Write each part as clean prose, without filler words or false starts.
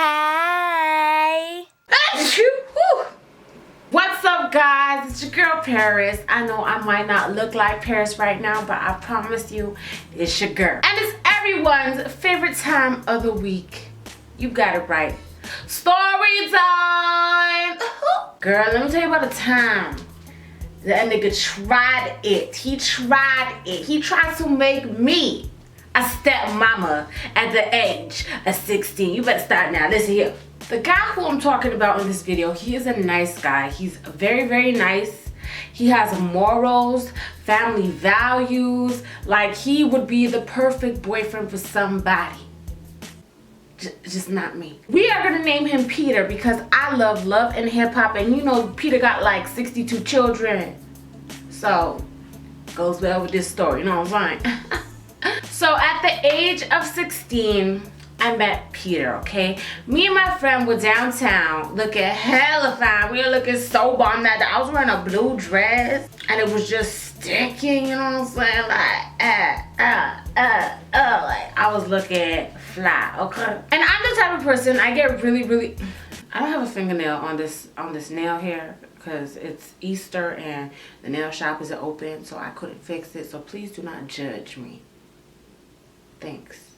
Hey! What's up, guys? It's your girl Paris. I know I might not look like Paris right now, but I promise you it's your girl. And it's everyone's favorite time of the week. You got it right. Story time! Girl, let me tell you about the time that nigga tried it. He tried it. He tried to make me a stepmama at the age of 16. You better start now. Listen here. The guy who I'm talking about in this video, he is a nice guy. He's very, very nice. He has morals, family values. Like, he would be the perfect boyfriend for somebody. Just not me. We are gonna name him Peter because I love and hip hop, and you know Peter got like 62 children. So, goes well with this story, you know what I'm saying? So at the age of 16, I met Peter, okay? Me and my friend were downtown looking hella fine. We were looking so bomb that I was wearing a blue dress and it was just sticking, you know what I'm saying? Like, I was looking fly, okay? And I'm the type of person, I get really, I don't have a fingernail on this nail here because it's Easter and the nail shop isn't open, so I couldn't fix it. So please do not judge me. Thanks.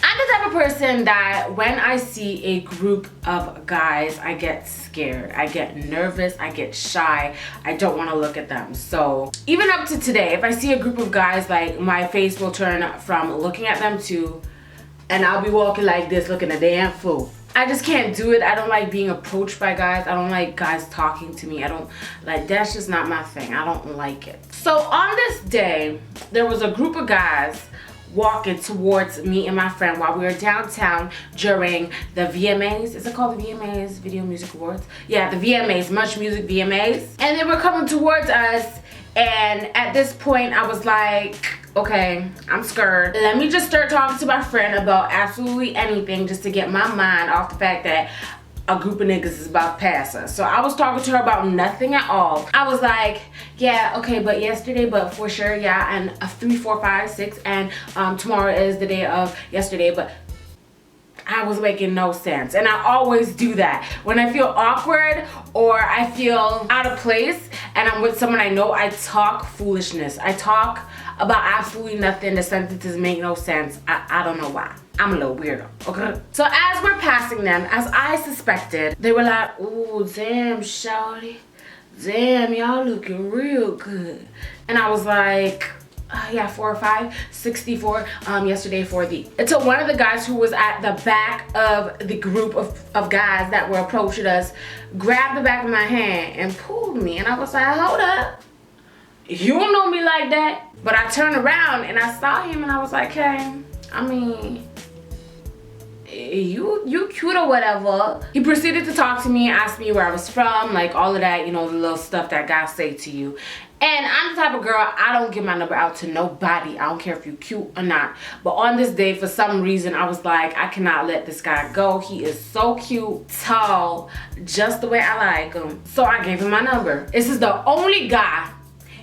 I'm the type of person that when I see a group of guys, I get scared, I get nervous, I get shy, I don't want to look at them. So even up to today, if I see a group of guys, like my face will turn from looking at them to, and I'll be walking like this looking a damn fool. I just can't do it. I don't like being approached by guys. I don't like guys talking to me. I don't like, that's just not my thing. I don't like it. So on this day, there was a group of guys walking towards me and my friend while we were downtown during the VMAs. Is it called the VMAs? Video Music Awards? Yeah, the VMAs, Much Music VMAs. And they were coming towards us, and at this point I was like, okay, I'm scared. Let me just start talking to my friend about absolutely anything just to get my mind off the fact that a group of niggas is about to pass us. So I was talking to her about nothing at all. I was like, yeah, okay, but yesterday, but for sure, yeah, and 3, 4, 5, 6, and tomorrow is the day of yesterday, but I was making no sense. And I always do that. When I feel awkward or I feel out of place and I'm with someone I know, I talk foolishness. I talk about absolutely nothing. The sentences make no sense. I don't know why. I'm a little weirdo, okay? So as we're passing them, as I suspected, they were like, ooh, damn, shawty. Damn, y'all looking real good. And I was like, yeah, 4 or 5, 64 yesterday for the. Until one of the guys who was at the back of the group of guys that were approaching us grabbed the back of my hand and pulled me. And I was like, hold up. You don't know me like that. But I turned around and I saw him and I was like, hey, I mean, you cute or whatever. He proceeded to talk to me, ask me where I was from, like all of that, you know, the little stuff that guys say to you. And I'm the type of girl, I don't give my number out to nobody. I don't care if you're cute or not. But on this day, for some reason, I was like, I cannot let this guy go. He is so cute, tall, just the way I like him. So I gave him my number. This is the only guy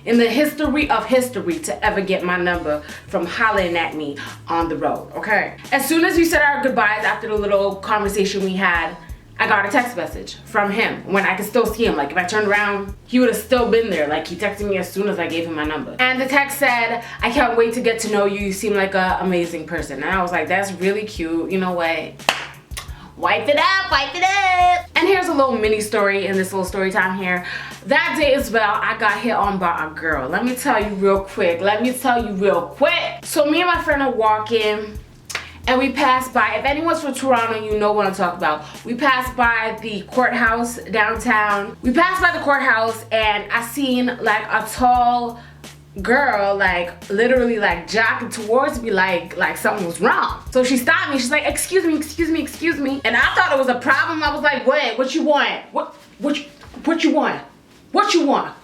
in the history of history to ever get my number from hollering at me on the road, okay? As soon as we said our goodbyes after the little conversation we had, I got a text message from him when I could still see him. Like if I turned around, he would have still been there. Like he texted me as soon as I gave him my number. And the text said, I can't wait to get to know you. You seem like an amazing person. And I was like, that's really cute. You know what? Wipe it up, wipe it up. And here's a little mini story in this little story time here. That day as well, I got hit on by a girl. Let me tell you real quick. So me and my friend are walking and we passed by, if anyone's from Toronto, you know what I'm talking about. We passed by the courthouse downtown. We passed by the courthouse and I seen like a tall girl, like literally like jogging towards me like something was wrong. So she stopped me. She's like, excuse me. And I thought it was a problem. I was like, what you want? What you want?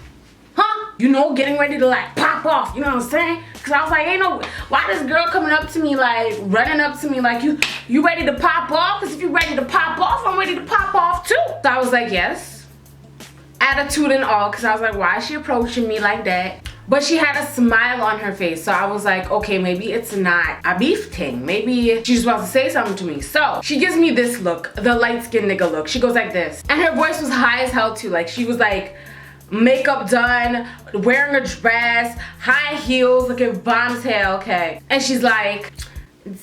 Huh? You know, getting ready to like pop off, you know what I'm saying? Cause I was like, ain't no, why this girl coming up to me like, running up to me like, you ready to pop off? Cause if you ready to pop off, I'm ready to pop off too. So I was like, yes. Attitude and all, cause I was like, why is she approaching me like that? but she had a smile on her face. So I was like, okay, maybe it's not a beef thing. Maybe she's about to say something to me. So she gives me this look, the light-skinned nigga look. She goes like this. And her voice was high as hell too. Like she was like, makeup done, wearing a dress, high heels, looking bomb as hell, okay. And she's like,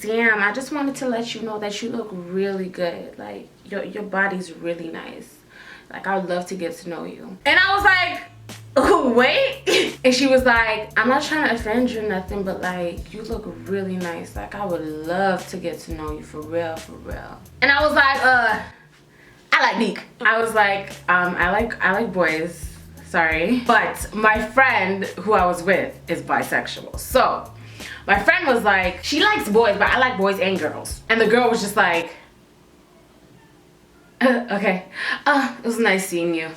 damn, I just wanted to let you know that you look really good. Like your body's really nice. Like I would love to get to know you. And I was like, oh, wait. And she was like, I'm not trying to offend you or nothing, but like you look really nice. Like I would love to get to know you for real, for real. And I was like, I like Neek. I was like, I like boys. Sorry. But my friend who I was with is bisexual. So my friend was like, she likes boys, but I like boys and girls. And the girl was just like, okay. It was nice seeing you.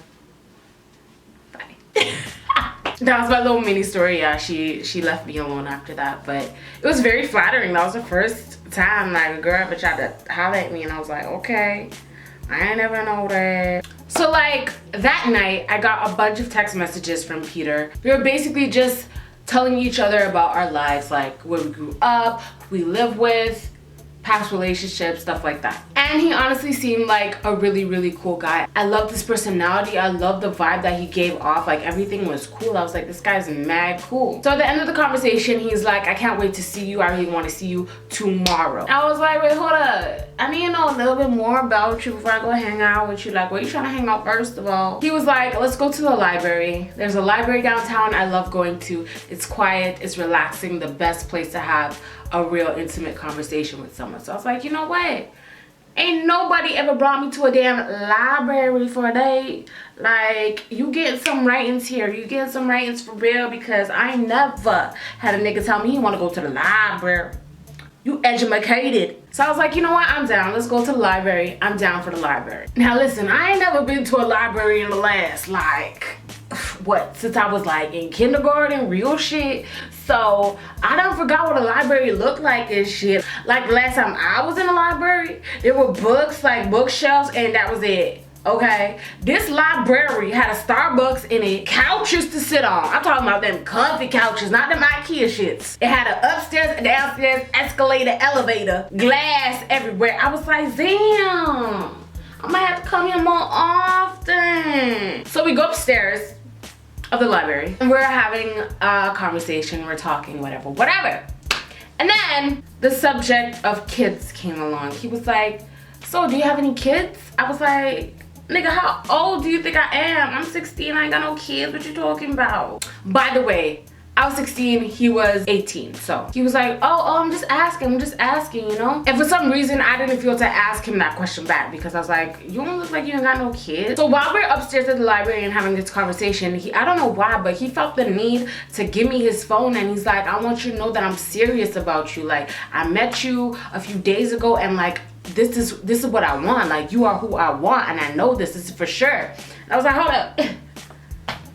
Bye. That was my little mini story. Yeah, she left me alone after that. But it was very flattering. That was the first time like a girl ever tried to holler at me. And I was like, okay. I ain't never know that. So like that night, I got a bunch of text messages from Peter. We were basically just telling each other about our lives, like where we grew up, who we live with, past relationships, stuff like that. And he honestly seemed like a really, really cool guy. I loved his personality. I loved the vibe that he gave off. Like everything was cool. I was like, this guy's mad cool. So at the end of the conversation, he's like, I can't wait to see you. I really want to see you tomorrow. I was like, wait, hold up. I need to know a little bit more about you before I go hang out with you. Like, where you trying to hang out first of all? He was like, let's go to the library. There's a library downtown I love going to. It's quiet, it's relaxing, the best place to have a real intimate conversation with someone. So I was like, you know what? Ain't nobody ever brought me to a damn library for a date. Like, you getting some ratings here. You getting some ratings for real, because I ain't never had a nigga tell me he want to go to the library. You educated. So I was like, you know what? I'm down. Let's go to the library. I'm down for the library. Now listen, I ain't never been to a library in the last, like, what? Since I was like in kindergarten, real shit. So I done forgot what a library looked like and shit. Like the last time I was in a library, there were books, like bookshelves, and that was it. Okay, this library had a Starbucks in it, couches to sit on. I'm talking about them comfy couches, not them IKEA shits. It had an upstairs and downstairs escalator, elevator, glass everywhere. I was like, damn, I might have to come here more often. So we go upstairs of the library and we're having a conversation, we're talking, whatever. And then the subject of kids came along. He was like, so do you have any kids? I was like, nigga, how old do you think I am? I'm 16, I ain't got no kids, what you talking about? By the way, I was 16, he was 18. So he was like, oh, I'm just asking, you know? And for some reason, I didn't feel to ask him that question back, because I was like, you don't look like you ain't got no kids. So while we're upstairs at the library and having this conversation, I don't know why, but he felt the need to give me his phone, and he's like, I want you to know that I'm serious about you. Like, I met you a few days ago, and like, this is what I want. Like, you are who I want, and I know this is for sure. And I was like, hold up.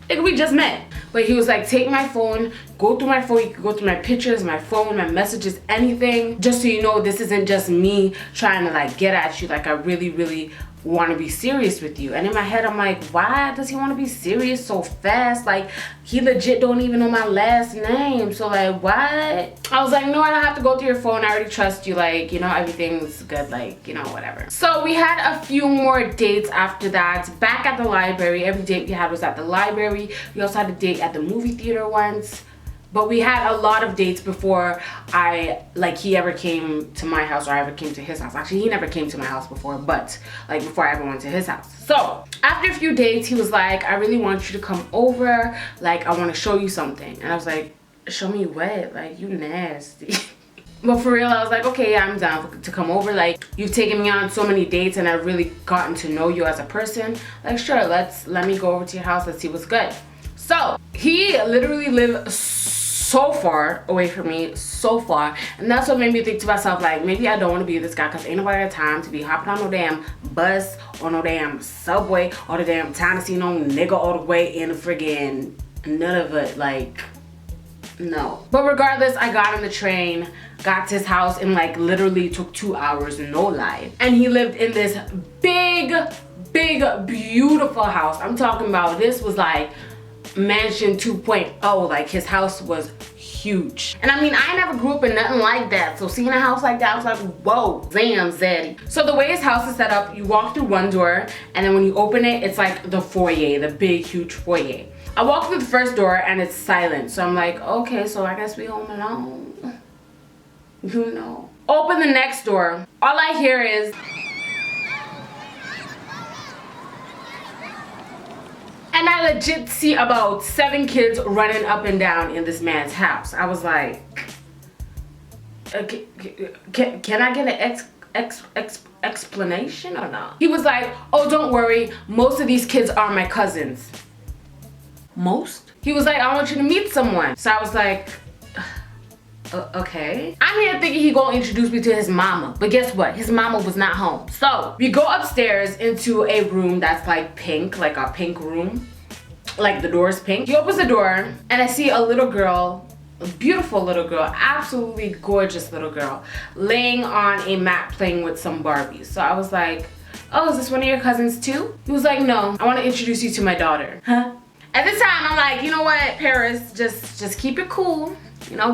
Nigga, we just met. But he was like, take my phone, go through my phone, you can go through my pictures, my phone, my messages, anything. Just so you know, this isn't just me trying to like get at you. Like, I really, really want to be serious with you. And in my head, I'm like, why does he want to be serious so fast? Like, he legit don't even know my last name. So like, what? I was like, no, I don't have to go through your phone. I already trust you. Like, you know, everything's good. Like, you know, whatever. So we had a few more dates after that. Back at the library. Every date we had was at the library. We also had a date at the movie theater once. But we had a lot of dates before he ever came to my house or I ever came to his house. Actually, he never came to my house before, but like before I ever went to his house. So after a few dates, he was like, I really want you to come over. Like, I want to show you something. And I was like, show me what? Like, you nasty. But for real, I was like, okay, yeah, I'm down to come over. Like, you've taken me on so many dates and I've really gotten to know you as a person. Like, sure, let me go over to your house. Let's see what's good. So he literally lived so far away from me, so far, and that's what made me think to myself, like, maybe I don't want to be with this guy, because ain't nobody got time to be hopping on no damn bus or no damn subway or the damn time to see no nigga all the way in the friggin' none of it. Like, no. But regardless, I got on the train, got to his house, and like literally took 2 hours, no lie. And he lived in this big, beautiful house. I'm talking about, this was like mansion 2.0. Like his house was huge. And I mean, I never grew up in nothing like that. So seeing a house like that, I was like, whoa, damn, Zaddy. So the way his house is set up, you walk through one door, and then when you open it, it's like the foyer, the big, huge foyer. I walk through the first door and it's silent. So I'm like, okay, so I guess we home alone. You know. Open the next door. All I hear is, and I legit see about 7 kids running up and down in this man's house. I was like, can I get an explanation or not? He was like, oh, don't worry. Most of these kids are my cousins. Most? He was like, I want you to meet someone. So I was like, okay. I'm here thinking he gonna introduce me to his mama. But guess what? His mama was not home. So we go upstairs into a room that's like pink, like a pink room. Like the door is pink. He opens the door and I see a little girl, a beautiful little girl, absolutely gorgeous little girl, laying on a mat playing with some Barbies. So I was like, oh, is this one of your cousins too? He was like, no, I want to introduce you to my daughter. Huh? At this time, I'm like, you know what, Paris, just keep it cool. You know,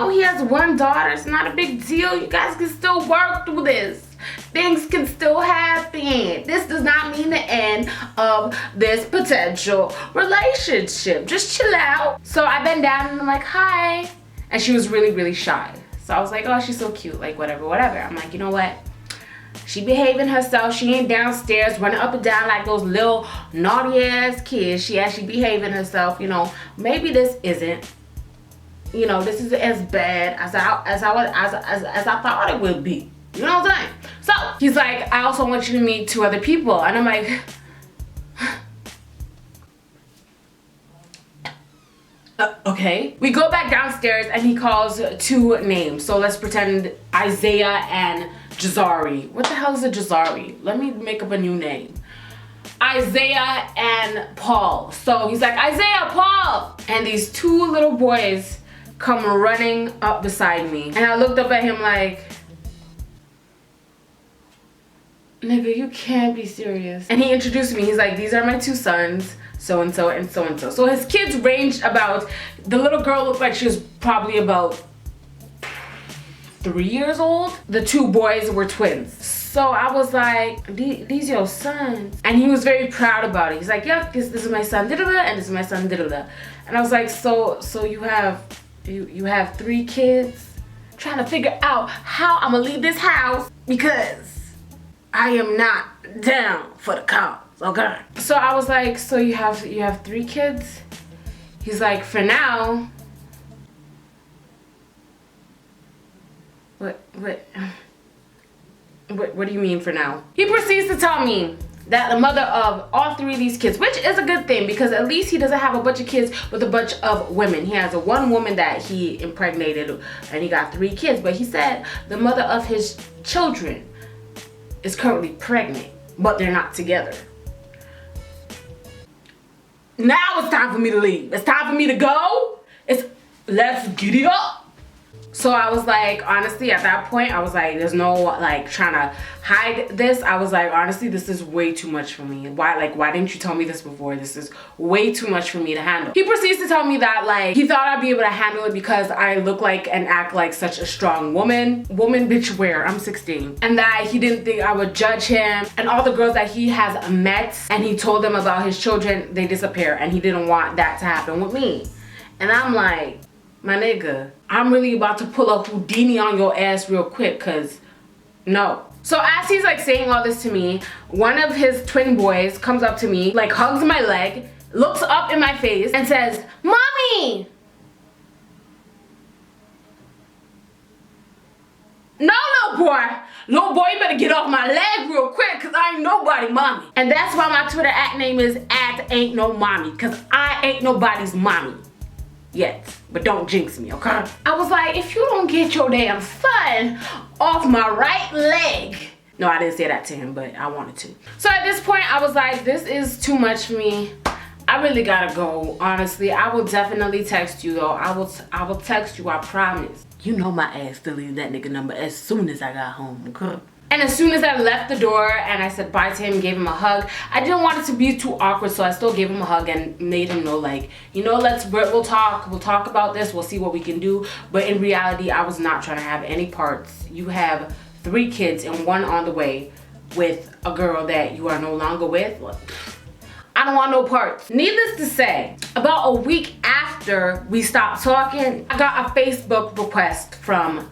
he has one daughter. It's not a big deal. You guys can still work through this. Things can still happen. This does not mean the end of this potential relationship. Just chill out. So I bend down and I'm like, hi. And she was really, really shy. So I was like, oh, she's so cute. Like, whatever. I'm like, you know what? She behaving herself. She ain't downstairs running up and down like those little naughty ass kids. She actually behaving herself. You know, maybe this isn't, you know, this isn't as bad as I thought it would be. You know what I'm saying? So he's like, I also want you to meet 2 other people. And I'm like, okay. We go back downstairs and he calls 2 names. So let's pretend Isaiah and Jazari. What the hell is a Jazari? Let me make up a new name. Isaiah and Paul. So he's like, Isaiah, Paul. And these 2 little boys come running up beside me. And I looked up at him like, nigga, you can't be serious. And he introduced me. He's like, these are my 2 sons, so and so and so and so. So his kids ranged about, the little girl looked like she was probably about 3 years old. The 2 boys were twins. So I was like, these your sons. And he was very proud about it. He's like, yep, this is my son, da-da-da, and this is my son, da-da-da. And I was like, so you have 3 kids? Trying to figure out how I'm gonna leave this house because I am not down for the cause, okay? So I was like, so you have 3 kids? He's like, for now. What do you mean for now? He proceeds to tell me that the mother of all 3 of these kids, which is a good thing because at least he doesn't have a bunch of kids with a bunch of women. He has one woman that he impregnated and he got 3 kids, but he said the mother of his children is currently pregnant, but they're not together. Now it's time for me to leave. It's time for me to go. Let's get it up. So I was like, honestly, at that point, I was like, there's no like trying to hide this. I was like, honestly, this is way too much for me. Why didn't you tell me this before? This is way too much for me to handle. He proceeds to tell me that like, he thought I'd be able to handle it because I look like and act like such a strong woman. Woman, bitch, where? I'm 16. And that he didn't think I would judge him. And all the girls that he has met and he told them about his children, they disappear. And he didn't want that to happen with me. And I'm like, my nigga, I'm really about to pull a Houdini on your ass real quick, cause no. So as he's like saying all this to me, one of his twin boys comes up to me, like hugs my leg, looks up in my face and says, Mommy! No, little boy. Little boy, you better get off my leg real quick cause I ain't nobody mommy. And that's why my Twitter @ name is @ain'tnomommy, cause I ain't nobody's mommy. Yet, but don't jinx me, okay? I was like, if you don't get your damn son off my right leg. No, I didn't say that to him, but I wanted to. So at this point, I was like, this is too much for me. I really gotta go, honestly. I will definitely text you though. I will text you, I promise. You know my ass deleted that nigga number as soon as I got home, okay? And as soon as I left the door and I said bye to him, gave him a hug, I didn't want it to be too awkward, so I still gave him a hug and made him know, like, you know, we'll talk about this, we'll see what we can do. But in reality, I was not trying to have any parts. You have 3 kids and 1 on the way with a girl that you are no longer with. Look, I don't want no parts. Needless to say, about a week after we stopped talking, I got a Facebook request from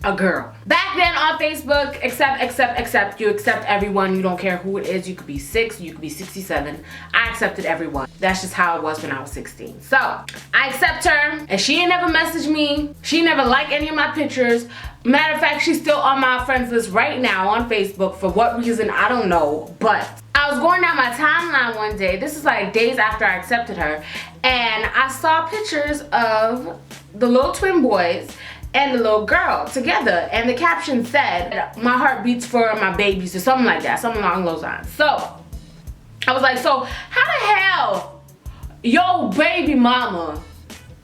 a girl. Back then on Facebook, accept, you accept everyone. You don't care who it is. You could be 6, you could be 67. I accepted everyone. That's just how it was when I was 16. So I accept her, and she ain't never messaged me. She never liked any of my pictures. Matter of fact, she's still on my friends list right now on Facebook. For what reason, I don't know. But I was going down my timeline one day. This is like days after I accepted her, and I saw pictures of the little twin boys and the little girl together, and the caption said, "My heart beats for my babies," or something like that, something along those lines. So I was like, so how the hell yo baby mama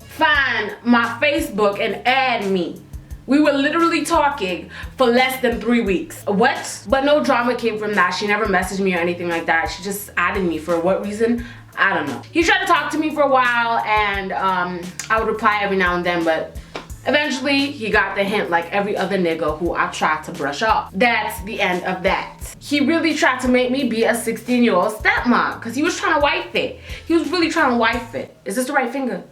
find my Facebook and add me? We were literally talking for less than 3 weeks. What? But no drama came from that. She never messaged me or anything like that. She just added me. For what reason? I don't know. He tried to talk to me for a while, and I would reply every now and then, but eventually he got the hint, like every other nigga who I tried to brush off. That's the end of that. He really tried to make me be a 16-year-old stepmom, because he was trying to wife it. He was really trying to wife it. Is this the right finger?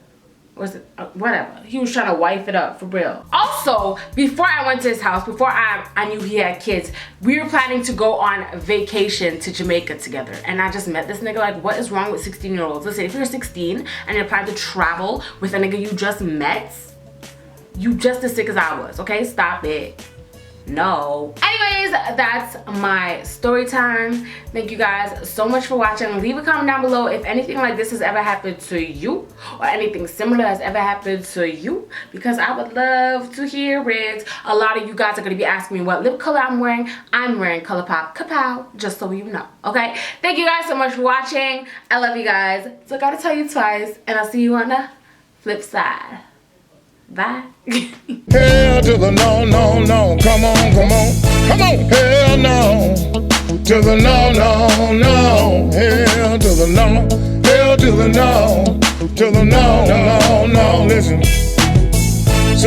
Or is it, whatever. He was trying to wife it up, for real. Also, before I went to his house, before I knew he had kids, we were planning to go on vacation to Jamaica together. And I just met this nigga. Like, what is wrong with 16-year-olds? Listen, if you're 16 and you're planning to travel with a nigga you just met, you just as sick as I was, okay? Stop it. No. Anyways, that's my story time. Thank you guys so much for watching. Leave a comment down below if anything like this has ever happened to you, or anything similar has ever happened to you, because I would love to hear it. A lot of you guys are going to be asking me what lip color I'm wearing. I'm wearing ColourPop Kapow, just so you know, okay? Thank you guys so much for watching. I love you guys. So I gotta tell you twice, and I'll see you on the flip side. Bye. Hell to the no, no, no. Come on, come on, come on. Hell no. To the no, no, no. Hell to the no. Hell to the no. To the no, no, no. Listen.